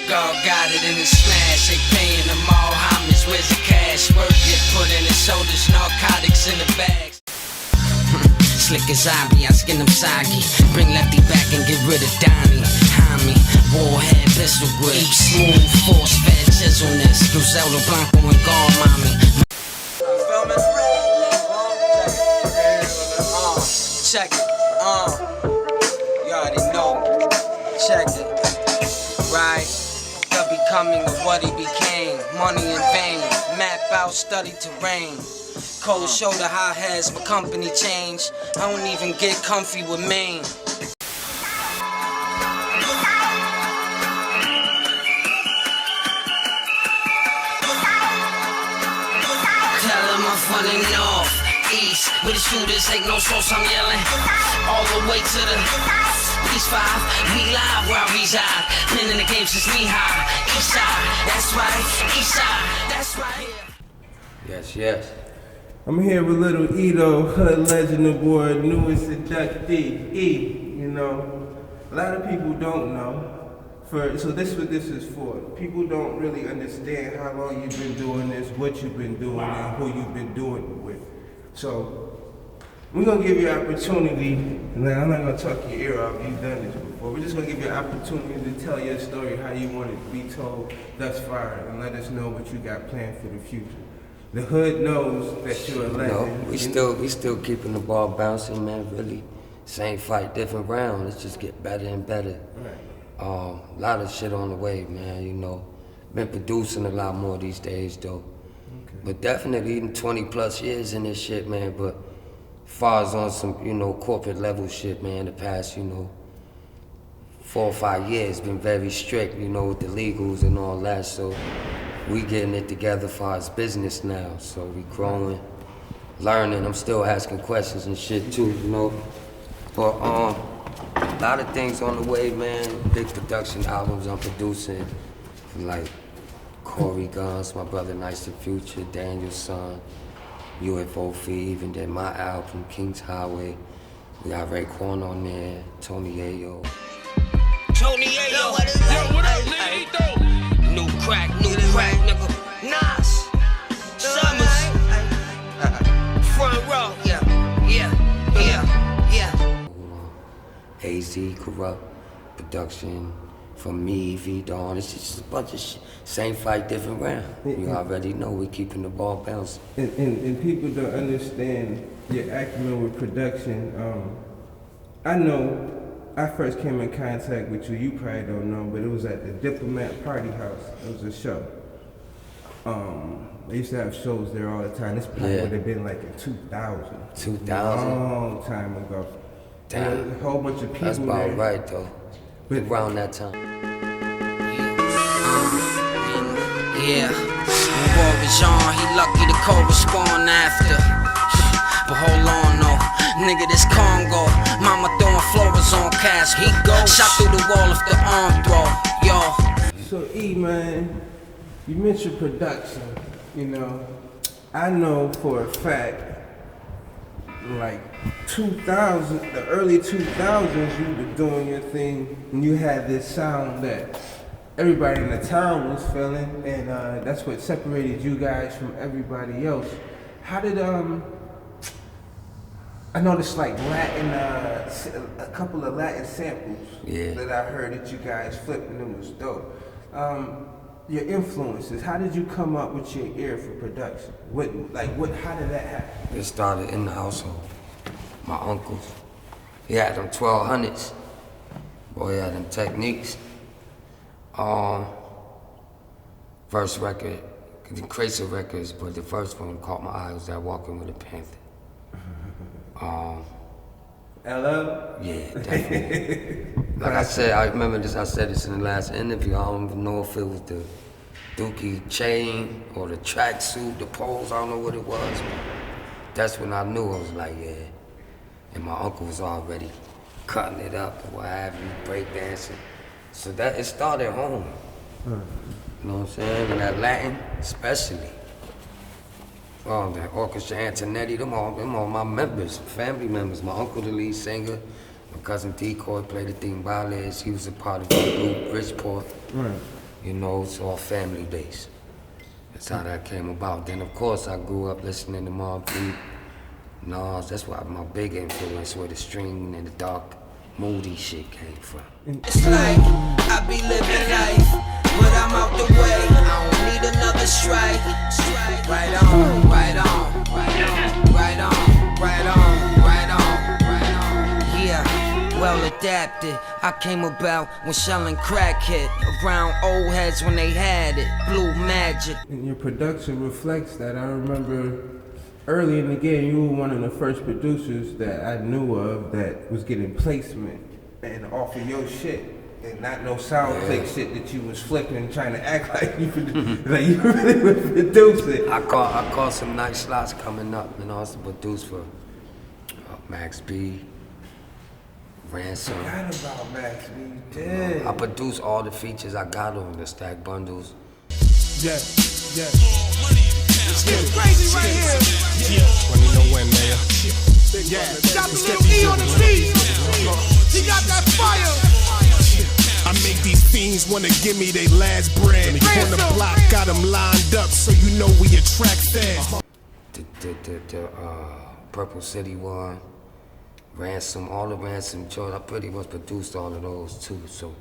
God got it in his smash. They paying them all homage. Where's the cash? Work get put in his shoulders. Narcotics in the bags. Slick as zombie, I skin them soggy. Bring Lefty back and get rid of Donnie. Homie, warhead, pistol grip. Smooth, force-fed chiselness. Griselda Blanco and God mommy. Check it, you already know. Check it, right? The becoming of what he became. Money in vain, map out, study terrain. Cold shoulder, high heads, my company change. I don't even get comfy with Maine. Tell him I'm funny north, east, where the shooters ain't no source, I'm yelling. All the way to the East 5, we live where I reside. Been in the game since knee high. East side, that's right, east side, that's right. Yes, yes. I'm here with little Ito, Hood Legend Award, newest inductee, E, you know. A lot of people don't know. So this is what this is for. People don't really understand how long you've been doing this, what you've been doing, and who you've been doing it with. So we're gonna give you an opportunity, and I'm not gonna talk your ear off, you've done this before. We're just gonna give you an opportunity to tell your story, how you want it to be told thus far, and let us know what you got planned for the future. The hood knows that you're a legend. No, we still keeping the ball bouncing, man. Really, same fight, different round. Let's just get better and better. Right. A lot of shit on the way, man. You know, been producing a lot more these days, though. Okay. But definitely 20 plus years in this shit, man. But far as on some, you know, corporate level shit, man. The past, 4 or 5 years been very strict, with the legals and all that. So we getting it together for our business now. So we growing, learning. I'm still asking questions and shit too, But a lot of things on the way, man. Big production albums I'm producing, like Corey Guns, my brother Nice to Future, Daniel's son, UFO Fever, and then my album King's Highway. We got Quan on there, Tony Ayo. Tony Ayo, yo, what up, Lito? New crack, nigga. Nas, Summers, front row, yeah. AZ, Corrupt, production from me, V-Dawn. It's just a bunch of shit. Same fight, different round. You already know we keeping the ball bouncing. And people don't understand your acumen with production. I know I first came in contact with you, you probably don't know, but it was at the Diplomat Party House. It was a show. They used to have shows there all the time. This probably would have been like in 2000. 2000? Long time ago. Damn. A whole bunch of people. That's about there. right, though. But around that time. Yeah. When war was on, he lucky to correspond after. But hold on, no. Nigga, this Congo. Mama throwing flowers on cash. He goes. Shot through the wall of the arm throw. Yo. So, E, man, you mentioned production. I know for a fact, like 2000, the early 2000s, you were doing your thing, and you had this sound that everybody in the town was feeling, and that's what separated you guys from everybody else. How did I noticed like Latin, a couple of Latin samples that I heard that you guys flipped, and it was dope. Your influences, how did you come up with your ear for production? How did that happen? It started in the household. My uncles, he had them 1200s. Boy, he had them techniques. First record, the Crazy Records, but the first one caught my eye was that Walking with a Panther. LL? Yeah, definitely. Like I said, I remember this, I said this in the last interview, I don't even know if it was the Dookie chain or the tracksuit, the poles, I don't know what it was. But that's when I knew, I was like, yeah. And my uncle was already cutting it up, or what have you, breakdancing. So that, it started home. You know what I'm saying? And that Latin, especially. Oh, the Orchestra Antonetti, them all my members, family members. My uncle, the lead singer, my cousin Decoy played the timbales. He was a part of the group, Bridgeport. Right. You know, it's all family based. That's how that came about. Then of course I grew up listening to Mobb Deep, Nas. That's why my big influence where the string and the dark, moody shit came from. It's like I be living life, but I'm out the way. I don't need another strike. Right on, right on, right on, right on, right on, right on, right on. Yeah, well adapted. I came about when selling crack hit around old heads when they had it. Blue magic. And your production reflects that. I remember early in the game, you were one of the first producers that I knew of that was getting placement and off of your shit. And not no sound click shit that you was flipping, trying to act like you really was producing. I caught some nice slots coming up, and also produced for Max B, Ransom. I forgot about Max B. Did. I produced all the features I got on the stack bundles. Yeah. It's crazy right here. Let me know when, man. Got the little E on the beat. He got that fire. I make these fiends wanna give me their last bread. On the block, got them lined up so you know we attract fans. The Purple City one, Ransom, all the Ransom joints. I pretty much produced all of those too. So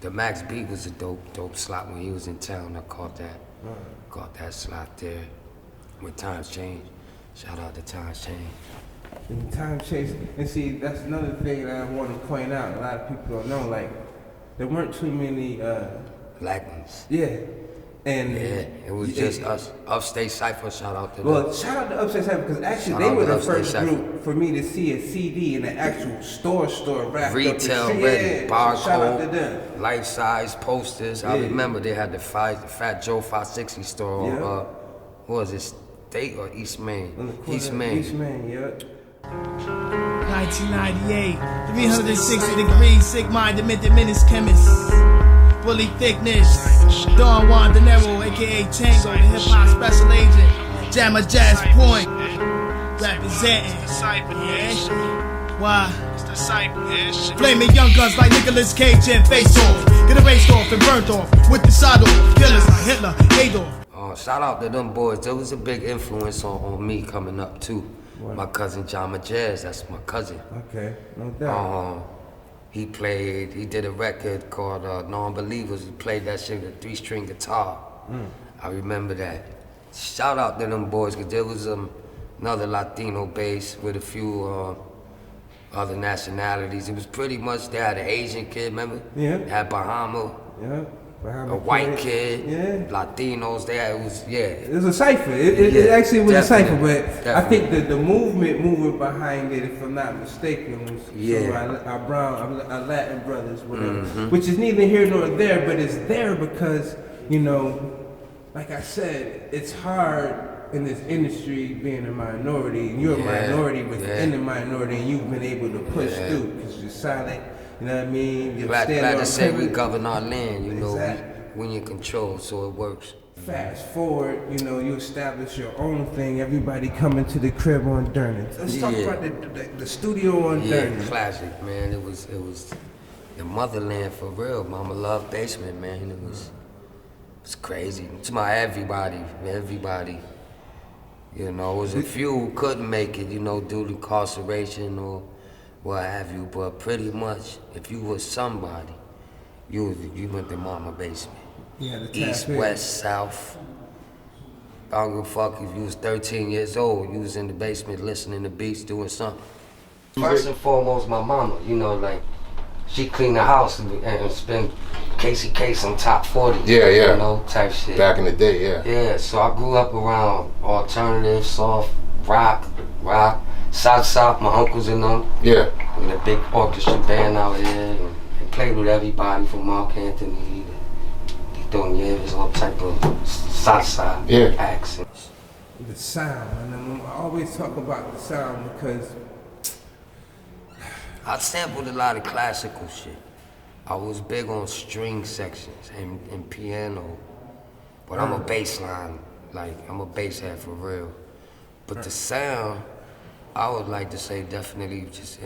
the Max B was a dope slot when he was in town. I caught that slot there. When times change, shout out to Times Change. And time chase, and see, that's another thing that I want to point out. A lot of people don't know, like, there weren't too many, Black ones. yeah. And it was just us. Upstate Cypher, shout out to them. Well, shout out to Upstate Cypher, because actually Shout they out were to the Upstate first Cypher. group for me to see a CD in an actual store wrapped Retail up. ready, Shout out to them. barcode, life-size posters. I Yeah. remember they had the Fat Joe 560 store on, Yeah. what was it, State or East Main? On the corner East of Main. East Main, yeah. 1998, 360 degrees, sick-minded, minutes chemist. Bully thickness, Don Juan De Niro, aka Tango, the hip-hop special agent. Jammer Jazz Point, representing. Yeah. Why? Flaming young guns like Nicolas Cage and face off. Get erased off and burnt off with the side off. Killers like Hitler, Adolf. Shout out to them boys. There was a big influence on me coming up too. What? My cousin Jama Jazz, that's my cousin. Okay, no doubt. He did a record called Non-Believers. He played that shit with a 3-string guitar. I remember that. Shout out to them boys, because there was another Latino bass with a few other nationalities. It was pretty much, they had an Asian kid, remember? Yeah. They had Bahama, Yeah. a white kid, Yeah. Latinos there. It was a cipher. It actually was definitely, a cipher, but I definitely. think that the movement behind it, if I'm not mistaken, was our Latin brothers, whatever. Which is neither here nor there, but it's there because, you know, like I said, it's hard in this industry being a minority, and you're a minority within the minority, and you've been able to push through because you're solid. You know what I mean? Glad to say we govern our land, you know, Exactly. we in control, so it works. Fast forward, you know, you establish your own thing. Everybody coming to the crib on Durnin. Let's talk about the studio on Durnin. Classic, man. It was the motherland for real. Mama loved basement, man. It was crazy. To my everybody. You know, it was a few who couldn't make it, you know, due to incarceration or what have you, but pretty much, if you was somebody, you went to mama basement. Yeah, the East, tap in. west, south. I don't give a fuck if you was 13 years old, you was in the basement listening to beats, doing something. First and foremost, my mama, you know, like, she cleaned the house and spent Casey Case on top 40. Yeah. You know, type shit. Back in the day, yeah. Yeah, so I grew up around alternative, soft, rock, South, my uncles and them. Yeah. With a big orchestra band out here. And they played with everybody from Mark Anthony to Doniers, all type of Southside accents. The sound, and I always talk about the sound because I sampled a lot of classical shit. I was big on string sections and piano, but I'm a bass line, like I'm a bass head for real. But the sound, I would like to say definitely just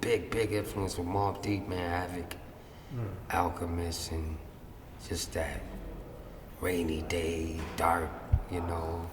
big influence from Mobb Deep, man, Havoc, Alchemist, and just that rainy day, dark, you know,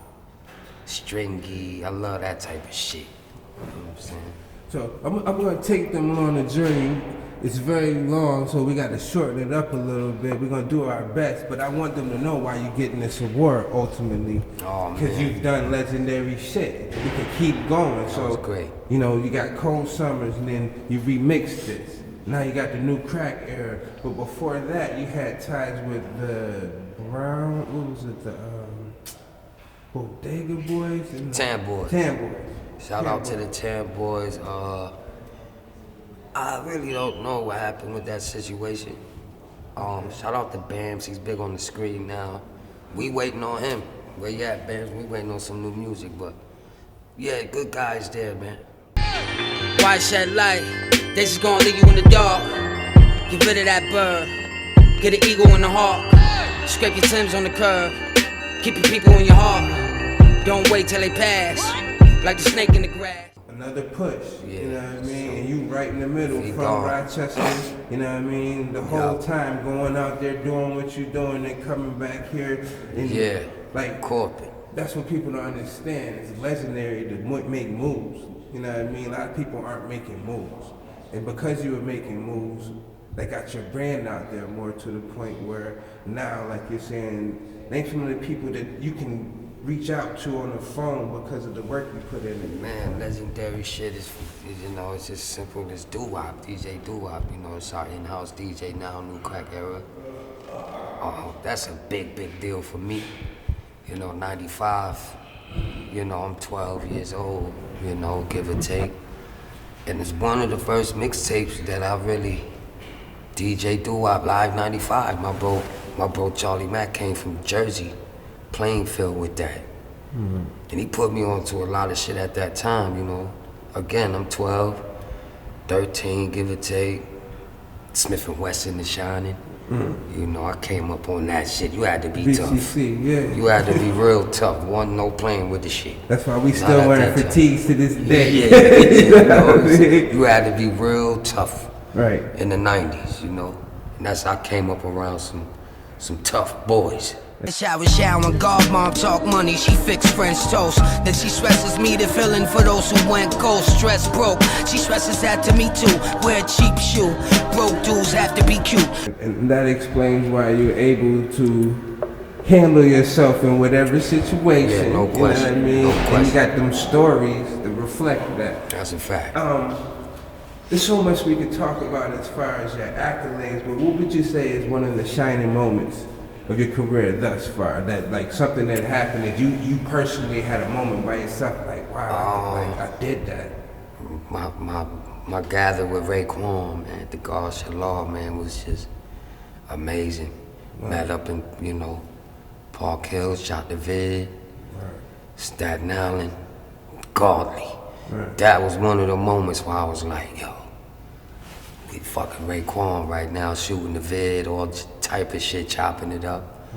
stringy. I love that type of shit. You know what I'm saying? So I'm gonna take them on a journey. It's very long, so we gotta shorten it up a little bit. We're gonna do our best, but I want them to know why you're getting this award ultimately. Oh, because man. you've done legendary shit. We can keep going. That So was great. you know, you got Cold Summers, and then you remixed this. Now you got the new crack era. But before that, you had ties with the Brown. What was it? The Bodega Boys and Tan Boys. Tan Boys. Shout out to the Tan Boys. I really don't know what happened with that situation. Shout out to Bams, he's big on the screen now. We waiting on him. Where you at, Bams? We waiting on some new music, but yeah, good guys there, man. Why shed light? They just gonna leave you in the dark. Get rid of that bird. Get an eagle in the hawk. Scrape your Timbs on the curb. Keep your people in your heart. Don't wait till they pass. Like the snake in the grass. Another push, Yeah. you know what I mean? And you right in the middle He from gone. Rochester, you know what I mean? The whole Yup. time going out there doing what you're doing and coming back here. And Yeah, like, corporate. that's what people don't understand. It's legendary to make moves. You know what I mean? A lot of people aren't making moves. And because you were making moves, they got your brand out there more to the point where now, like you're saying, name some of the people that you can reach out to on the phone because of the work you put in it. Man, legendary shit is, you know, it's just simple as doo-wop, DJ doo-wop, you know, it's our in-house DJ now, new crack era. That's a big, big deal for me. You know, 95, you know, I'm 12 years old, you know, give or take. And it's one of the first mixtapes that I really, DJ doo-wop, Live 95, my bro Charlie Mack came from Jersey, Plainfield with that. And he put me on to a lot of shit at that time, you know. Again, I'm 12, 13, give or take. Smith & Wesson, The Shining. You know, I came up on that shit. You had to be tough. BCC, yeah. You had to be real tough. Wasn't no playing with the shit. That's why we Not still at wearing that time. fatigues to this day. You know, you had to be real tough. Right. In the 90s, you know. And that's how I came up around some tough boys. Shower, God mom talk money, she fix French toast. Then she stresses me the feeling for those who went ghost. Stress broke, she stresses that to me too. Wear a cheap shoe, broke dudes have to be cute. And that explains why you're able to handle yourself in whatever situation. Yeah, no question. You know what I mean? No And you question. got them stories that reflect that. That's a fact. There's so much we could talk about as far as your accolades, but what would you say is one of the shining moments of your career thus far? That like something that happened that you personally had a moment by yourself, like wow, I did that. My gather with Quan, man, the God Shalom, man, was just amazing. Met up in, you know, Park Hills, shot the vid, Staten Island, godly. That was one of the moments where I was like, yo, we fucking Raekwon right now, shooting the vid, all type of shit, chopping it up.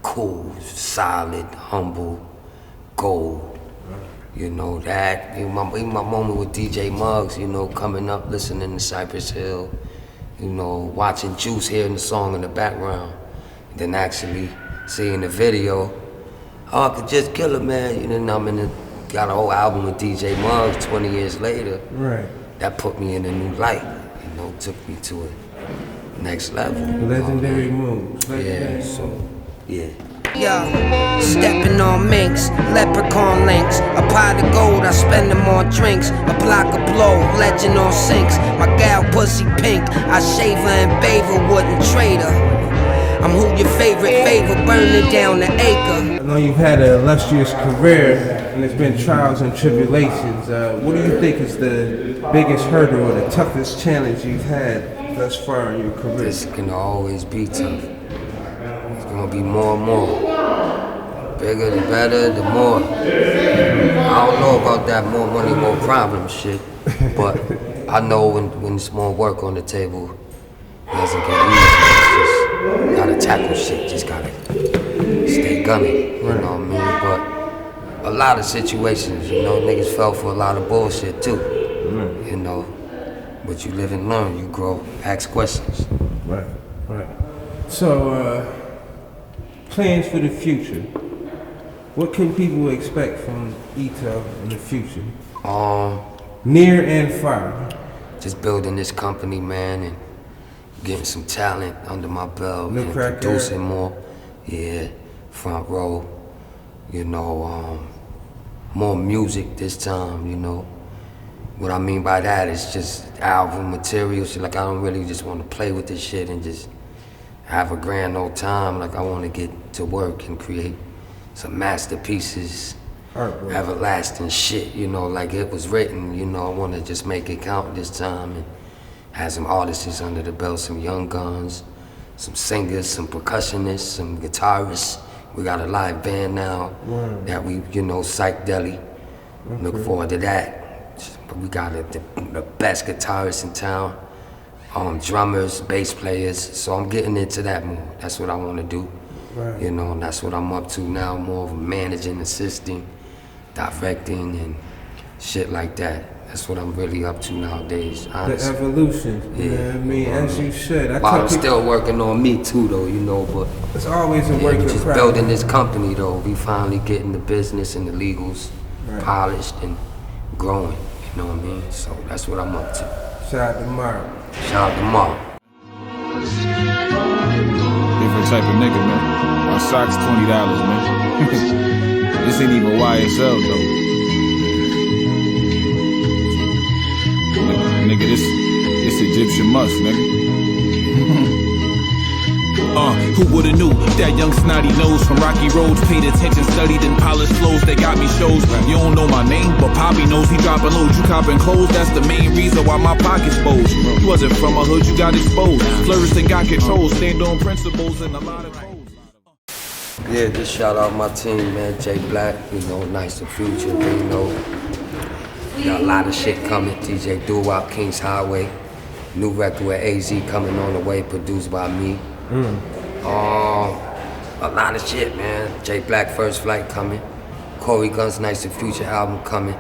Cool, solid, humble, gold. You know that. Even my moment with DJ Muggs, you know, coming up, listening to Cypress Hill, you know, watching Juice, hearing the song in the background, then actually seeing the video. Oh, I could just kill it, man. You know, got a whole album with DJ Muggs 20 years later. Right. That put me in a new light, you know, took me to a next level. Legendary moves. Yeah, so, yeah. Yo, stepping on minks, leprechaun links. A pot of gold, I spend them on drinks. A block of blow, legend on sinks. My gal pussy pink, I shave her and bathe her, wouldn't trade her. I'm who your favorite favor, burning down the acre. I know you've had an illustrious career, and there's been trials and tribulations. What do you think is the biggest hurdle or the toughest challenge you've had thus far in your career? This can always be tough. It's gonna be more and more. Bigger, the better, the more. I don't know about that more money, more problems shit, but I know when it's more work on the table, it doesn't get easy. It's just gotta tackle shit, just gotta stay gunning, you know what I mean? But a lot of situations, you know, niggas fell for a lot of bullshit too, you know. But you live and learn, you grow, ask questions. Right. So, plans for the future. What can people expect from Ito in the future? Near and far. Just building this company, man, and getting some talent under my belt and producing more. Yeah, front row. You know, more music this time, you know. What I mean by that is just album material. So like I don't really just want to play with this shit and just have a grand old time. Like I want to get to work and create some masterpieces, everlasting shit, you know, like it was written, you know. I want to just make it count this time and have some artists under the belt, some young guns, some singers, some percussionists, some guitarists. We got a live band now that we, you know, psychedelic. Look forward to that. But we got the best guitarists in town, drummers, bass players. So I'm getting into that more. That's what I want to do. Right. You know, and that's what I'm up to now, more of managing, assisting, directing, and shit like that. That's what I'm really up to nowadays, honestly. The evolution, you know what I mean, as you should. But I'm still working on me too, though, you know, but it's always a work in progress. Just building this company, though. We finally getting the business and the legals polished and growing, you know what I mean? So that's what I'm up to. Shout out to Mark. Shout out to Mark. Different type of nigga, man. My socks $20, man. This ain't even YSL though. Nigga, this Egyptian musk, nigga. Who would've knew that young snotty nose from rocky roads paid attention, studied and polished flows that got me shows. You don't know my name, but Poppy knows he dropping loads. You copping clothes, that's the main reason why my pocket's bulged. You wasn't from a hood, you got exposed. Flourished and got control, stand on principles and a lot of codes. Yeah, just shout out my team, man. Jay Black, you know, Nice to Future, you know. We got a lot of shit coming. DJ Doo-Wop, King's Highway. New record with AZ coming on the way, produced by me. A lot of shit, man. Jay Black First Flight coming. Corey Gunn's Nice to Future album coming.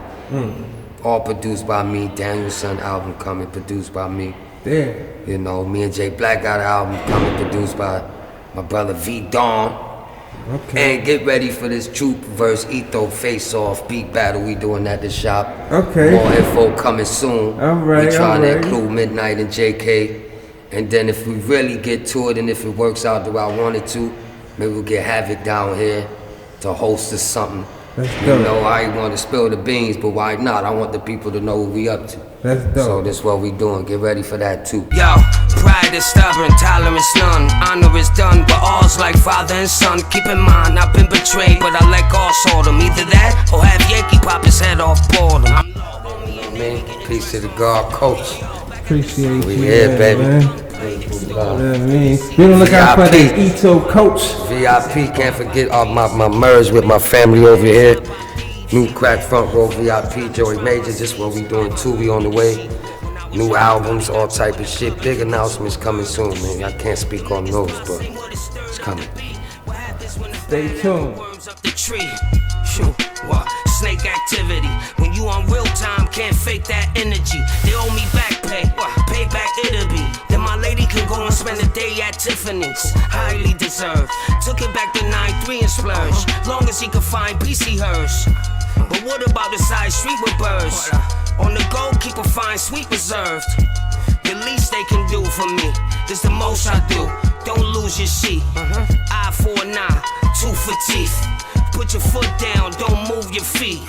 All produced by me. Danielson album coming, produced by me. Damn. You know, me and Jay Black got an album coming, produced by my brother V Dawn. Okay. And get ready for this Troop versus Ito face-off beat battle we doing at the shop. Okay. More info coming soon. All right. We trying to include Midnight and JK. And then if we really get to it and if it works out the way I want it to, maybe we'll get Havoc down here to host us something. You know, I ain't want to spill the beans, but why not? I want the people to know what we up to. That's dope. So this what we doing. Get ready for that too. Yo, pride is stubborn, tolerance none. Honor is done, but all's like father and son. Keep in mind, I've been betrayed, but I let God sort him. Either that, or have Yankee pop his head off boredom. Man, peace to the God Coach. Appreciate we you, here, baby. Man. You know what I mean? Be on the lookout for the Ito Coach. VIP, can't forget my merge with my family over here. New crack front row VIP, Joey Major, just what we doing too, we on the way. New albums, all type of shit. Big announcements coming soon, man. I can't speak on those, but it's coming. Stay tuned. Snake activity. When you on real time, can't fake that energy. They owe me back pay. Payback it'll be. Then my lady can go and spend a day at Tiffany's. Highly deserved. Took it back to 9-3 and splurged. Long as he could find peace, he hers. But what about the side street with birds? On the go, keep a fine sweet reserved. The least they can do for me is the most I do. Don't lose your seat. Eye for an eye, tooth for teeth. Put your foot down, don't move your feet.